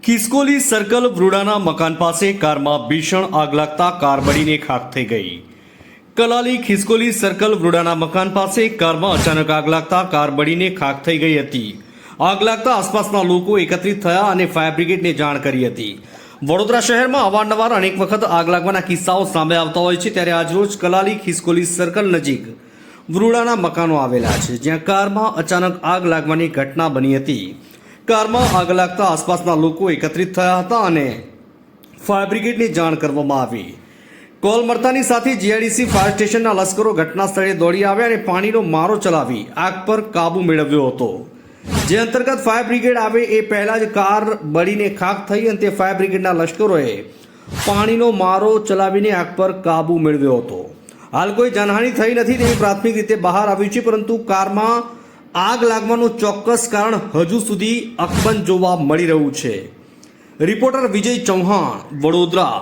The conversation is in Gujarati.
ખિસકોલી સર્કલ વૃડાના મકાન પાસે કારમાં ભીષણ આગ લાગતા કાર બળીને ખાખ થઈ ગઈ। કલાલી ખિસકોલી સર્કલ વૃડાના મકાન પાસે કારમાં અચાનક આગ લાગતા કાર બળીને ખાખ થઈ ગઈ હતી। આગ લાગતા આસપાસના લોકો એકત્રિત થયા અને ફાયર બ્રિગેડને જાણ કરી હતી। વડોદરા શહેરમાં અવારનવાર અનેક વખત આગ લાગવાના કિસ્સાઓ સામે આવતા હોય છે, ત્યારે આજરોજ કલાલી ખિસકોલી સર્કલ નજીક વૃડાના મકાનો આવેલા છે, જ્યાં કારમાં અચાનક આગ લાગવાની ઘટના બની હતી। કારમાં આગ લાગતા આસપાસના લોકો એકત્રિત થયા હતા અને ફાયર બ્રિગેડને જાણ કરવામાં આવી। કોલ મળતાની સાથે જીઆઈડીસી ફાયર સ્ટેશનના લશ્કરો ઘટના સ્થળે દોડી આવ્યા અને પાણીનો મારો ચલાવી આગ પર કાબુ મેળવ્યો હતો, જે અંતર્ગત ફાયર બ્રિગેડ આવે એ પહેલા જ કાર બળીને ખાખ થઈ અને તે ફાયર બ્રિગેડના લશ્કરોએ પાણીનો મારો ચલાવીને આગ પર કાબુ મેળવ્યો હતો। હાલ કોઈ જાનહાનિ થઈ નથી તેવી પ્રાથમિક રીતે બહાર આવ્યું છે, પરંતુ કારમાં આગ લાગવાનું ચોક્કસ કારણ હજુ સુધી અકબંધ જોવા મળી રહ્યું છે। રિપોર્ટર વિજય ચૌહાણ, વડોદરા।